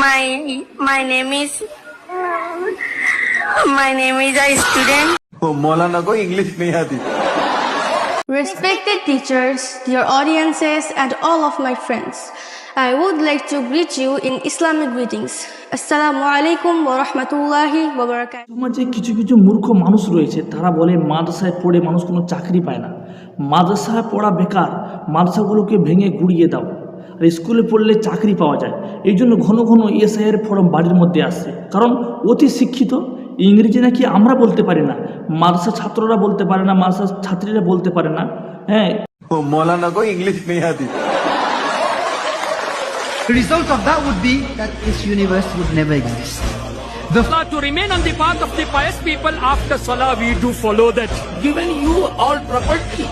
My name is a student. मौलाना को English नहीं आती. Respected teachers, dear audiences, and all of my friends, I would like to greet you in Islamic greetings. Assalamu alaikum wa rahmatullahi wa barakatuh. সমাজে কিছু কিছু মূর্খ মানুষ রয়েছে, তারা বলে মাদ্রাসায় পড়ে মানুষ কোনো চাকরি পায় না, মাদ্রাসায় পড়া বেকার, মাদ্রাসাগুলোকে ভেঙে গুড়িয়ে দাও, আর স্কুলে পড়লে চাকরি পাওয়া যায়। এই জন্য ঘন ঘন এসআইয়ের ফর্ম বাড়ির মধ্যে আসছে, কারণ অতি শিক্ষিত ইংরেজি নাকি আমরা বলতে পারি না, মাদ্রাসা ছাত্ররা বলতে পারে না, মাদ্রাসা ছাত্রীরা বলতে পারে না। হ্যাঁ, मौलाना को इंग्लिश नहीं आती. The result of that would be that this universe would never exist. To remain on the path of the pious people after Salah, we do follow that. Given you all property.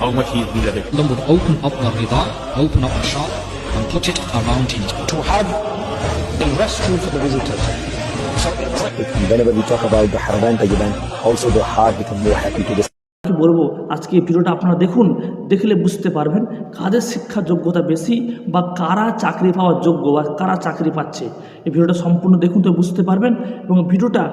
How much he is beloved. Then would open up the rida, open up a shop, and put it around him. To have a restroom for the visitors. Whenever we talk about the Haraman Tayyiban, also the heart becomes more happy to this. কি বলবো, আজকে এই ভিডিওটা আপনারা দেখুন, দেখলে বুঝতে পারবেন কাদের শিক্ষা যোগ্যতা বেশি বা কারা চাকরি পাওয়ার যোগ্য বা কারা চাকরি পাচ্ছে। এই ভিডিওটা সম্পূর্ণ দেখুন তো বুঝতে পারবেন, এবং ভিডিওটা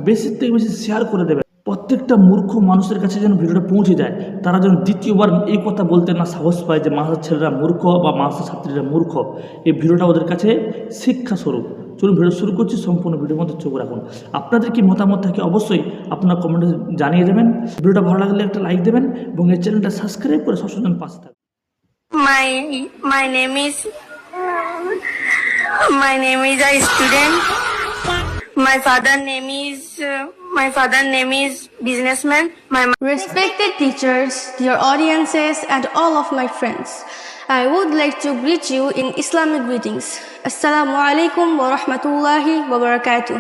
বেশির থেকে বেশি শেয়ার করে দেবেন। প্রত্যেকটা মূর্খ মানুষের কাছে যেন ভিডিওটা পৌঁছে যায়, তারা যেন দ্বিতীয়বার এই কথা বলতে না সাহস পায় যে মাদ্রাসার ছেলেরা মূর্খ বা মাদ্রাসার ছাত্রীরা মূর্খ। এই ভিডিওটা ওদের কাছে শিক্ষা স্বরূপ। চলুন ভিডিও শুরু করছি, সম্পূর্ণ ভিডিওর মধ্যে চোখ রাখুন। আপনাদের কি মতামত থাকে অবশ্যই আপনারা কমেন্টে জানিয়ে দেবেন। ভিডিওটা ভালো লাগলে একটা লাইক দেবেন এবং এই চ্যানেলটা সাবস্ক্রাইব করে সবসময় পাশে থাকবেন। My name is a student. My father name is businessman. Respected teachers, dear audiences, and all of my friends, I would like to greet you in Islamic greetings. Assalamu alaikum wa rahmatullahi wa barakatuh.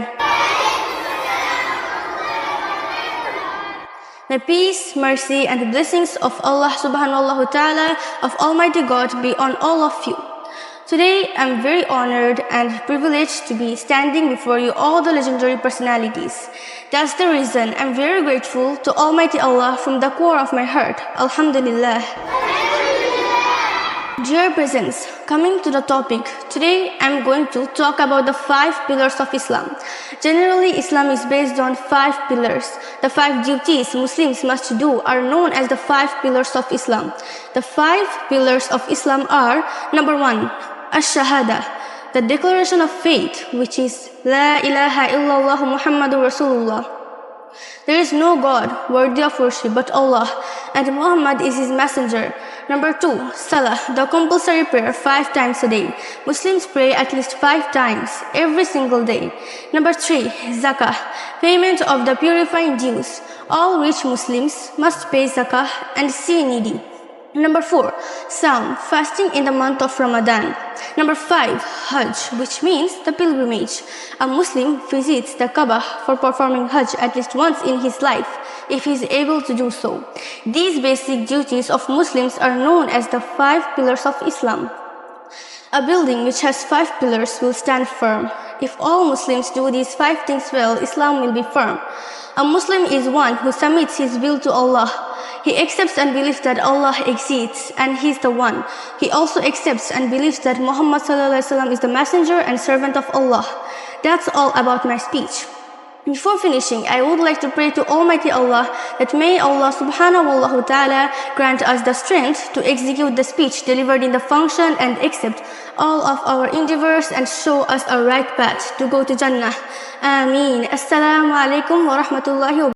May peace, mercy, and the blessings of Allah subhanahu wa ta'ala, of Almighty God, be on all of you. Today, I'm very honored and privileged to be standing before you, all the legendary personalities. That's the reason I'm very grateful to Almighty Allah from the core of my heart. Alhamdulillah. Dear presents, coming to the topic, today I'm going to talk about the 5 pillars of Islam. Generally, Islam is based on 5 pillars. The 5 duties Muslims must do are known as the 5 pillars of Islam. The 5 pillars of Islam are: number 1, Ash-Shahada, the declaration of faith, which is La ilaha illallah Muhammadur Rasulullah. There is no God worthy of worship but Allah, and Muhammad is his messenger. Number 2, Salah, the compulsory prayer 5 times a day. Muslims pray at least 5 times every single day. Number 3, Zakah, payment of the purifying dues. All rich Muslims must pay Zakah and see needy. Number 4, Saum, fasting in the month of Ramadan. Number 5, Hajj, which means the pilgrimage. A Muslim visits the Kaaba for performing Hajj at least once in his life, if he is able to do so. These basic duties of Muslims are known as the 5 pillars of Islam. A building which has 5 pillars will stand firm. If all Muslims do these 5 things well, Islam will be firm. A Muslim is one who submits his will to Allah. He accepts and believes that Allah exists and He is the one. He also accepts and believes that Muhammad ﷺ is the messenger and servant of Allah. That's all about my speech. Before finishing, I would like to pray to Almighty Allah that may Allah subhanahu wa ta'ala grant us the strength to execute the speech delivered in the function and accept all of our endeavors and show us a right path to go to Jannah. Ameen. Assalamu alaikum wa rahmatullahi wa